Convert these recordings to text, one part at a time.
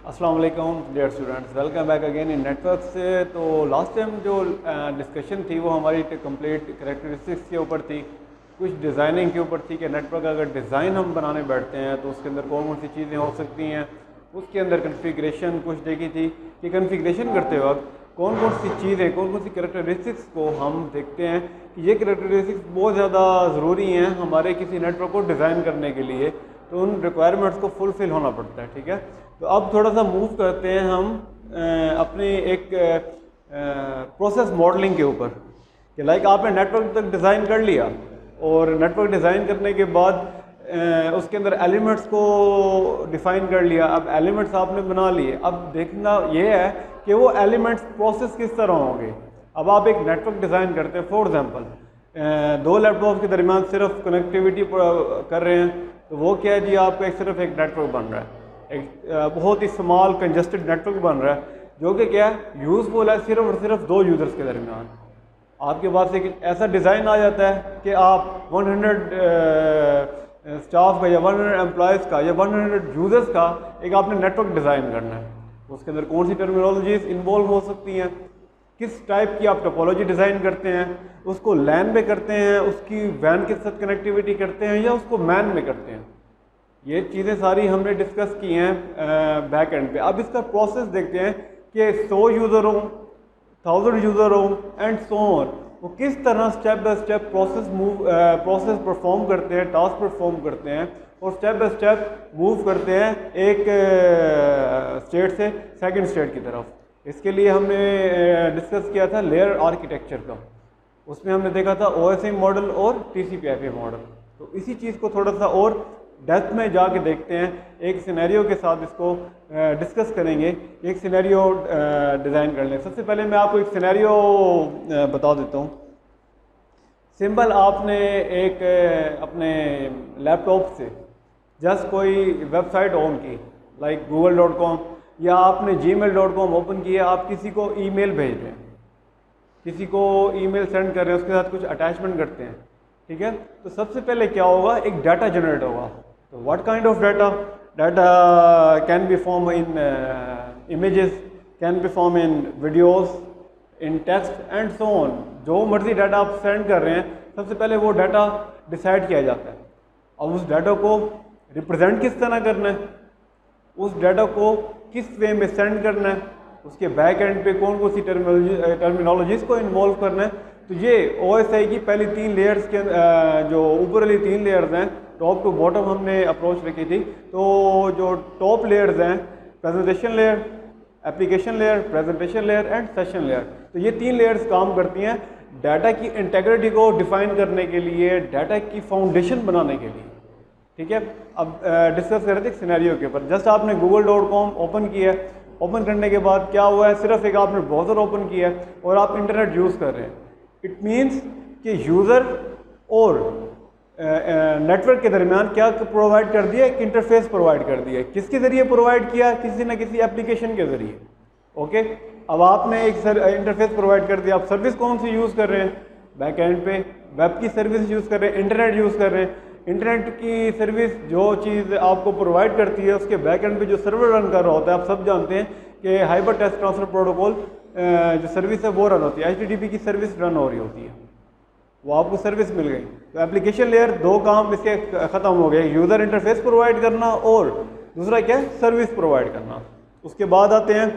अस्सलाम वालेकुम dear students, welcome back again in network से। तो लास्ट टाइम जो डिस्कशन थी वो हमारी कंप्लीट कैरेक्टरिस्टिक्स के ऊपर थी, कुछ डिज़ाइनिंग के ऊपर थी कि नेटवर्क अगर डिज़ाइन हम बनाने बैठते हैं तो उसके अंदर कौन कौन सी चीज़ें हो सकती हैं। उसके अंदर कन्फिग्रेशन कुछ देखी थी कि कन्फिग्रेशन करते वक्त कौन कौन सी चीज़ें, कौन कौन सी कैरेक्टरिस्टिक्स को हम देखते हैं कि ये कैरेक्टरिस्टिक्स बहुत ज़्यादा ज़रूरी हैं हमारे किसी नेटवर्क को डिज़ाइन करने के लिए, तो उन रिक्वायरमेंट्स को फुलफ़िल होना पड़ता है। ठीक है, तो अब थोड़ा सा मूव करते हैं हम अपनी एक प्रोसेस मॉडलिंग के ऊपर कि लाइक आपने नेटवर्क तक डिज़ाइन कर लिया और नेटवर्क डिज़ाइन करने के बाद उसके अंदर एलिमेंट्स को डिफ़ाइन कर लिया। अब एलिमेंट्स आपने बना लिए, अब देखना ये है कि वो एलिमेंट्स प्रोसेस किस तरह होंगे। अब आप एक नेटवर्क डिज़ाइन करते हैं, फॉर एग्जांपल दो लैपटॉप के दरमियान सिर्फ कनेक्टिविटी कर रहे हैं, तो वो क्या है जी, आपका सिर्फ एक नेटवर्क बन रहा है, एक बहुत ही स्मॉल कंजस्टेड नेटवर्क बन रहा है जो कि क्या है, यूज़फुल है सिर्फ और सिर्फ दो यूज़र्स के दरमियान। आपके पास एक ऐसा डिज़ाइन आ जाता है कि आप 100 स्टाफ का या 100 एम्प्लॉयज़ का या 100 यूज़र्स का एक आपने नेटवर्क डिज़ाइन करना है। उसके अंदर कौन सी टर्मिनोलॉजीज इन्वॉल्व हो सकती हैं, किस टाइप की आप टोपोलॉजी डिज़ाइन करते हैं, उसको लैन में करते हैं, उसकी वैन के साथ कनेक्टिविटी करते हैं या उसको मैन में करते हैं। ये चीज़ें सारी हमने डिस्कस की हैं बैक एंड पे। अब इसका प्रोसेस देखते हैं कि 100 यूज़र हों, 1000 यूज़र हों एंड सो ऑन, वो किस तरह step by step process perform करते हैं, टास्क परफॉर्म करते हैं और स्टेप बाय स्टेप मूव करते हैं एक स्टेट से सेकंड स्टेट की तरफ। इसके लिए हमने डिस्कस किया था लेयर आर्किटेक्चर का, उसमें हमने देखा था OSI मॉडल और TCP/IP मॉडल। तो इसी चीज़ को थोड़ा सा और डेप्थ में जाके देखते हैं, एक सिनेरियो के साथ इसको डिस्कस करेंगे, एक सिनेरियो डिज़ाइन कर लें। सबसे पहले मैं आपको एक सिनेरियो बता देता हूँ। सिंपल आपने एक अपने लैपटॉप से जस्ट कोई वेबसाइट ऑन की, लाइक google.com, या आपने gmail.com ओपन किया, आप किसी को ईमेल भेज रहे हैं, किसी को ईमेल सेंड कर रहे हैं, उसके साथ कुछ अटैचमेंट करते हैं। ठीक है, तो सबसे पहले क्या होगा, एक डाटा जनरेट होगा। तो what kind of data? Data can be form in images, can be form in videos, in text and so on. जो मर्जी डाटा आप सेंड कर रहे हैं, सबसे पहले वो डाटा डिसाइड किया जाता है। अब उस डाटा को रिप्रेजेंट किस तरह करना है, उस डाटा को किस वे में सेंड करना है, उसके बैक एंड पे कौन कौन सी टर्मिनोलॉजीज़ को इन्वॉल्व करना है। तो ये OSI की पहली 3 लेयर्स के जो ऊपर वाली 3 लेयर्स हैं, टॉप टू बॉटम हमने अप्रोच रखी थी। तो जो टॉप लेयर्स हैं, presentation layer, application layer, presentation layer and session layer, तो ये 3 लेयर्स काम करती हैं डाटा की इंटेग्रिटी को डिफाइन करने के लिए, डाटा की फाउंडेशन बनाने के लिए। ठीक है, अब डिस्कस कर रहे थे सिनेरियो के ऊपर। जस्ट आपने google.com ओपन किया, ओपन करने के बाद क्या हुआ है, सिर्फ एक आपने ब्राउज़र ओपन किया है और आप इंटरनेट यूज़ कर रहे हैं। इट मीन्स कि यूज़र और नेटवर्क के दरमियान क्या प्रोवाइड कर दिया, एक इंटरफेस प्रोवाइड कर दिया। किसके ज़रिए प्रोवाइड किया? किसी न किसी एप्लीकेशन के ज़रिए। ओके, अब आपने एक इंटरफेस प्रोवाइड कर दिया। आप सर्विस कौन सी यूज़ कर रहे हैं? बैक एंड पे वेब की सर्विस यूज़ कर रहे हैं, इंटरनेट यूज़ कर रहे हैं। इंटरनेट की सर्विस जो चीज़ आपको प्रोवाइड करती है, उसके बैक एंड पे जो सर्वर रन कर रहा होता है, आप सब जानते हैं कि हाइपर टेक्स्ट ट्रांसफर प्रोटोकॉल जो सर्विस है वो रन होती है, HTTP की सर्विस रन हो रही होती है, वो आपको सर्विस मिल गई। तो एप्लीकेशन लेयर, दो काम इसके ख़त्म हो गए, यूज़र इंटरफेस प्रोवाइड करना और दूसरा क्या है, सर्विस प्रोवाइड करना। उसके बाद आते हैं,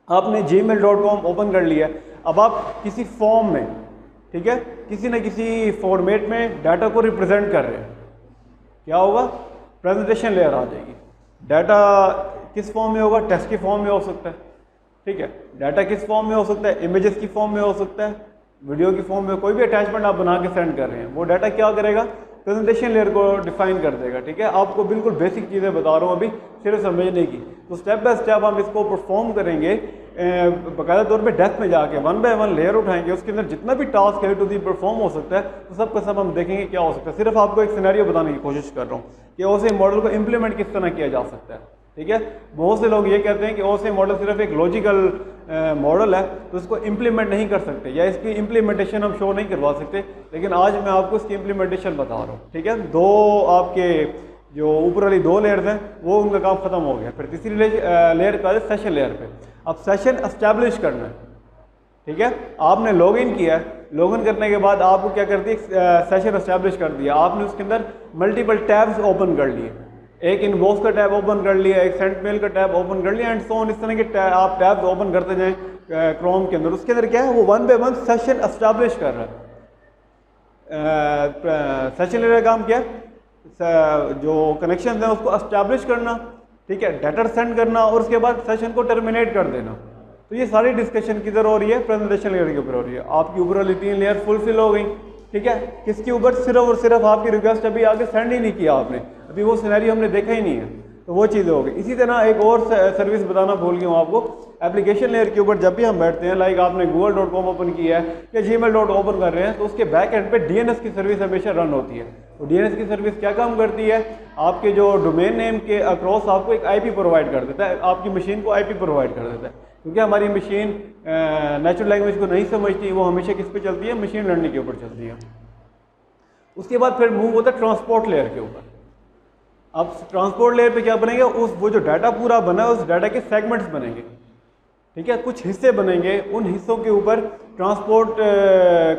आपने gmail.com ओपन कर लिया, अब आप किसी फॉर्म में, ठीक है, किसी न किसी फॉर्मेट में डाटा को रिप्रेजेंट कर रहे हैं। क्या होगा? प्रेजेंटेशन लेयर आ जाएगी। डाटा किस फॉर्म में होगा? टेक्स्ट की फॉर्म में हो सकता है। ठीक है, डाटा किस फॉर्म में हो सकता है? इमेजेस की फॉर्म में हो सकता है, वीडियो की फॉर्म में, कोई भी अटैचमेंट आप बना के सेंड कर रहे हैं, वो डाटा क्या करेगा? प्रेजेंटेशन लेयर को डिफाइन कर देगा। ठीक है, आपको बिल्कुल बेसिक चीज़ें बता रहा हूँ अभी सिर्फ समझने की। तो स्टेप बाय स्टेप हम इसको परफॉर्म करेंगे, बाकायदा तौर पे डेप्थ में जाके 1 बाय 1 लेयर उठाएंगे, उसके अंदर जितना भी टास्क है टू दी परफॉर्म हो सकता है, तो सब का सब हम देखेंगे क्या हो सकता है। सिर्फ आपको एक सिनेरियो बताने की कोशिश कर रहा हूँ कि OSI मॉडल को इम्प्लीमेंट किस तरह किया जा सकता है। ठीक है, बहुत से लोग ये कहते हैं कि OSI मॉडल सिर्फ एक लॉजिकल मॉडल है, तो इसको इम्प्लीमेंट नहीं कर सकते या इसकी इम्प्लीमेंटेशन हम शो नहीं करवा सकते, लेकिन आज मैं आपको इसकी इम्प्लीमेंटेशन बता रहा हूँ। ठीक है, दो आपके जो ऊपर वाली 2 लेयर्स हैं वो उनका काम खत्म हो गया। फिर तीसरी लेयर पे आते सेशन लेयर पे। अब सेशन एस्टैब्लिश करना है, ठीक है। आपने लॉगिन किया है, लॉगिन करने के बाद आपको क्या कर दिया, सेशन एस्टैब्लिश कर दिया। आपने उसके अंदर मल्टीपल टैब्स ओपन कर लिए, एक इनबॉक्स का टैब ओपन कर लिया, एक सेंट मेल का टैब ओपन कर लिया एंड सो ऑन। इस तरह के आप टैब्स ओपन करते जाएं क्रोम के अंदर। उसके अंदर क्या है, वो 1 बाय 1 सेशन एस्टैब्लिश कर रहा है। सेशन लेयर का काम क्या है, जो कनेक्शन है उसको एस्टैब्लिश करना, ठीक है, डाटा सेंड करना और उसके बाद सेशन को टर्मिनेट कर देना। तो ये सारी डिस्कशन किधर हो रही है, प्रेजेंटेशन लेयर के ऊपर हो रही है। आपकी ऊपर वाली 3 लेयर फुलफिल हो गई, ठीक है। किसके ऊपर, सिर्फ और सिर्फ आपकी रिक्वेस्ट अभी आगे सेंड ही नहीं किया आपने, अभी वो सिनेरियो हमने देखा ही नहीं है, तो वो चीज़ें हो गई। इसी तरह एक और सर्विस बताना भूल गया हूँ आपको, एप्लीकेशन लेयर के ऊपर जब भी हम बैठते हैं, लाइक आपने google.com ओपन किया है या gmail.com ओपन कर रहे हैं, तो उसके बैक एंड पे DNS की सर्विस हमेशा रन होती है। तो DNS की सर्विस क्या काम करती है, आपके जो डोमेन नेम के अक्रॉस आपको एक IP प्रोवाइड कर देता है, आपकी मशीन को IP प्रोवाइड कर देता है। क्योंकि हमारी मशीन नेचुरल लैंग्वेज को नहीं समझती, वो हमेशा किस पे चलती है, मशीन लर्निंग के ऊपर चलती है। उसके बाद फिर मूव होता है ट्रांसपोर्ट लेयर के ऊपर। अब ट्रांसपोर्ट लेयर पे क्या बनेगा, वो जो डाटा पूरा बना है उस डाटा के सेगमेंट्स बनेंगे, ठीक है, कुछ हिस्से बनेंगे। उन हिस्सों के ऊपर ट्रांसपोर्ट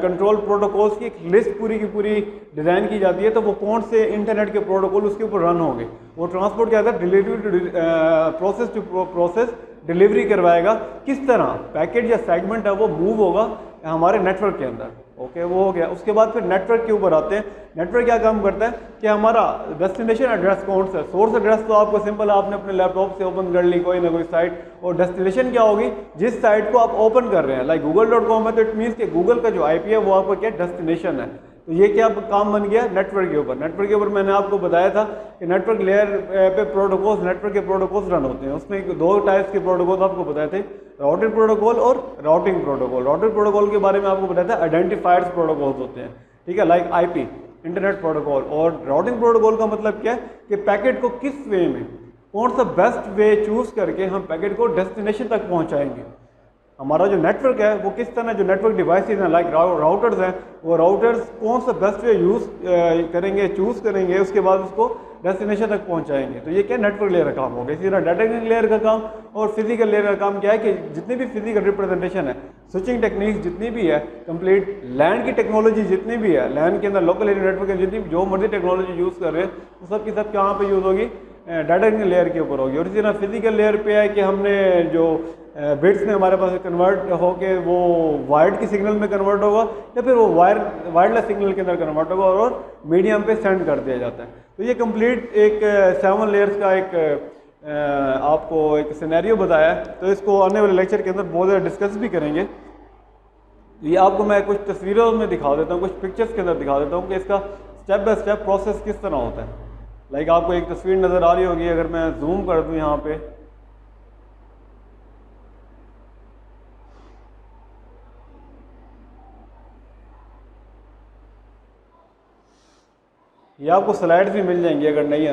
कंट्रोल प्रोटोकॉल्स की एक लिस्ट पूरी की पूरी डिज़ाइन की जाती है। तो वो कौन से इंटरनेट के प्रोटोकॉल उसके ऊपर रन होंगे। वो ट्रांसपोर्ट क्या होता है, delivery process to process delivery करवाएगा, किस तरह पैकेट या सेगमेंट है वो मूव होगा हमारे नेटवर्क के अंदर। ओके, वो हो गया। उसके बाद फिर नेटवर्क के ऊपर आते हैं। नेटवर्क क्या काम करता है कि हमारा डेस्टिनेशन एड्रेस कौन सा है। सोर्स एड्रेस तो आपको सिंपल, आपने अपने लैपटॉप से ओपन कर ली कोई ना कोई साइट, और डेस्टिनेशन क्या होगी, जिस साइट को आप ओपन कर रहे हैं। लाइक google.com है तो इट मीन्स कि गूगल का जो IP है वो आपका क्या डेस्टिनेशन है। तो ये क्या काम बन गया नेटवर्क के ऊपर। नेटवर्क के ऊपर मैंने आपको बताया था कि नेटवर्क लेयर पे प्रोटोकॉल्स, नेटवर्क के प्रोटोकॉल्स रन होते हैं। उसमें 2 टाइप्स के प्रोटोकॉल्स आपको बताए थे, राउटेड प्रोटोकॉल और राउटिंग प्रोटोकॉल। राउटेड प्रोटोकॉल के बारे में आपको बताया था, आइडेंटिफायर्स प्रोटोकॉल्स होते हैं, ठीक है, लाइक IP इंटरनेट प्रोटोकॉल। और राउटिंग प्रोटोकॉल का मतलब क्या है कि पैकेट को किस वे में, कौन सा बेस्ट वे चूज करके हम पैकेट को डेस्टिनेशन तक पहुंचाएंगे। हमारा जो नेटवर्क है वो किस तरह, जो नेटवर्क डिवाइसेज हैं लाइक राउटर्स हैं, वो राउटर्स कौन सा बेस्ट वे यूज़ करेंगे, चूज़ करेंगे, उसके बाद उसको डेस्टिनेशन तक पहुंचाएंगे। तो ये क्या नेटवर्क लेयर का काम हो गया। इसी तरह डाटा लेयर का काम और फिजिकल लेयर का काम क्या है कि जितनी भी फिजिकल रिप्रेजेंटेशन है, स्विचिंग टेक्निक्स जितनी भी है, कंप्लीट लैन की टेक्नोलॉजी जितनी भी है, लैन के अंदर लोकल एरिया नेटवर्क जितनी जो मर्जी टेक्नोलॉजी यूज़ कर रहे हैं, वो सब की सब कहाँ पर यूज़ होगी, डाटा लेयर के ऊपर होगी। और इसी तरह फिजिकल लेयर पे है कि हमने जो बिट्स में हमारे पास कन्वर्ट होके वो वायर्ड की सिग्नल में कन्वर्ट होगा या फिर वो वायरलेस सिग्नल के अंदर कन्वर्ट होगा और मीडियम पे सेंड कर दिया जाता है। तो ये कंप्लीट एक 7 लेयर्स का एक आपको एक सिनेरियो बताया है। तो इसको आने वाले लेक्चर के अंदर बहुत ज़्यादा डिस्कस भी करेंगे। ये आपको मैं कुछ तस्वीरों में दिखा देता हूँ, कुछ पिक्चर्स के अंदर दिखा देता हूँ कि इसका स्टेप बाय स्टेप प्रोसेस किस तरह होता है। लाइक आपको एक तस्वीर नज़र आ रही होगी, अगर मैं जूम कर दूँ यहाँ पे, ये आपको स्लाइड्स भी मिल जाएंगी अगर नहीं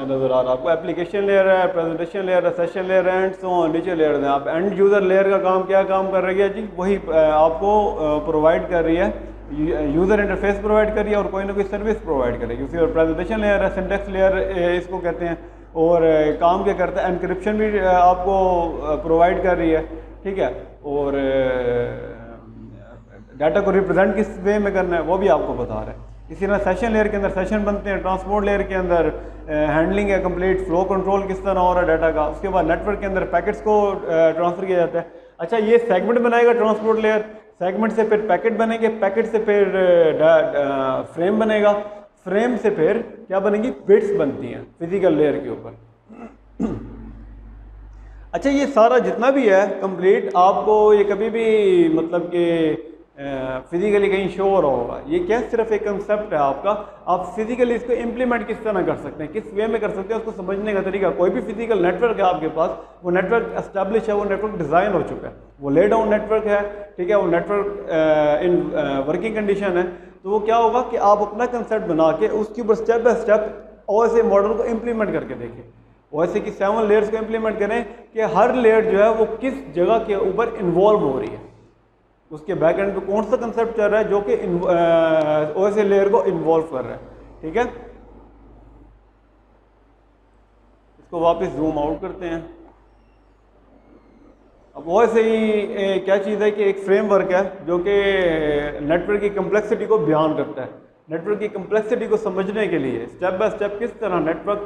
नज़र आ रहा आपको। एप्लीकेशन लेयर है, प्रेजेंटेशन लेयर है, सेशन लेयर है एंड सो ऑन, नीचे लेयर है। आप एंड यूज़र लेयर का काम क्या काम कर रही है जी, वही आपको प्रोवाइड कर रही है, यूज़र इंटरफेस प्रोवाइड कर रही है और कोई ना कोई सर्विस प्रोवाइड करेगी। उसी और प्रेजेंटेशन लेयर है, सिंटेक्स लेयर इसको कहते हैं, और काम क्या करता है, एनक्रिप्शन भी आपको प्रोवाइड कर रही है, ठीक है, और डाटा को रिप्रेजेंट किस वे में करना है वो भी आपको बता रहा है। इसी तरह सेशन लेयर के अंदर सेशन बनते हैं, ट्रांसपोर्ट लेयर के अंदर हैंडलिंग है, कंप्लीट फ्लो कंट्रोल किस तरह हो रहा है डाटा का। उसके बाद नेटवर्क के अंदर पैकेट्स को ट्रांसफर किया जाता है। अच्छा, ये सेगमेंट बनाएगा ट्रांसपोर्ट लेयर, सेगमेंट से फिर पैकेट बनेंगे, पैकेट से फिर फ्रेम बनेगा, फ्रेम से फिर क्या बनेगी, बिट्स बनती हैं फिजिकल लेयर के ऊपर। अच्छा, ये सारा जितना भी है कंप्लीट आपको ये कभी भी मतलब कि फिजिकली कहीं शो हो रहा होगा। ये क्या सिर्फ एक कंसेप्ट है आपका, आप फिजिकली इसको इम्प्लीमेंट किस तरह कर सकते हैं, किस वे में कर सकते हैं, उसको समझने का तरीका। कोई भी फिजिकल नेटवर्क है आपके पास, वो नेटवर्क एस्टेब्लिश है, वो नेटवर्क डिज़ाइन हो चुका है, वो ले डाउन नेटवर्क है, ठीक है, वो नेटवर्क इन वर्किंग कंडीशन है। तो वो क्या होगा कि आप अपना कंसेप्ट बना के उसके ऊपर step by step OSI model को इम्प्लीमेंट करके देखें। OSI की 7 लेयर्स को इम्प्लीमेंट करें कि हर लेयर जो है वो किस जगह के ऊपर इन्वॉल्व हो रही है, उसके बैक एंड पे कौन सा कंसेप्ट चल रहा है जो कि OSI लेयर को इन्वॉल्व कर रहा है, ठीक है। इसको वापस जूम आउट करते हैं। अब वैसे ही क्या चीज़ है कि एक फ्रेमवर्क है जो कि नेटवर्क की कम्प्लेक्सिटी को बयान करता है। नेटवर्क की कम्प्लेक्सिटी को समझने के लिए स्टेप बाय स्टेप किस तरह नेटवर्क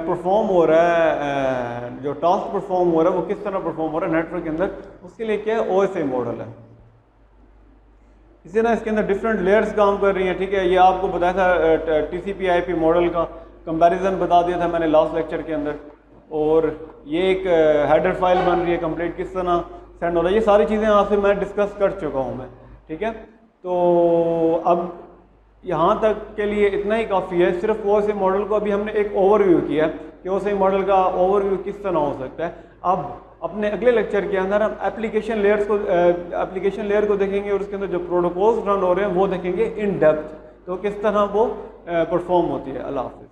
परफॉर्म हो रहा है, जो टास्क परफॉर्म हो रहा है वो किस तरह परफॉर्म हो रहा है नेटवर्क के अंदर, उसके लिए क्या है OSI मॉडल है। इसी तरह इसके अंदर डिफरेंट लेयर्स काम कर रही हैं, ठीक है। ये आपको बताया था TCP/IP मॉडल का कंपैरिजन बता दिया था मैंने लास्ट लेक्चर के अंदर। और ये एक हेडर फाइल बन रही है कंप्लीट, किस तरह सेंड हो रहा है, ये सारी चीज़ें आपसे मैं डिस्कस कर चुका हूँ मैं, ठीक है। तो अब यहाँ तक के लिए इतना ही काफ़ी है। सिर्फ OSI मॉडल को अभी हमने एक ओवरव्यू किया कि OSI मॉडल का ओवरव्यू किस तरह हो सकता है। अब अपने अगले लेक्चर के अंदर हम एप्लीकेशन लेयर को देखेंगे और उसके अंदर जो प्रोटोकॉल्स रन हो रहे हैं वो देखेंगे इन डेप्थ, तो किस तरह वो परफॉर्म होती है। अल्लाह हाफ़िज़।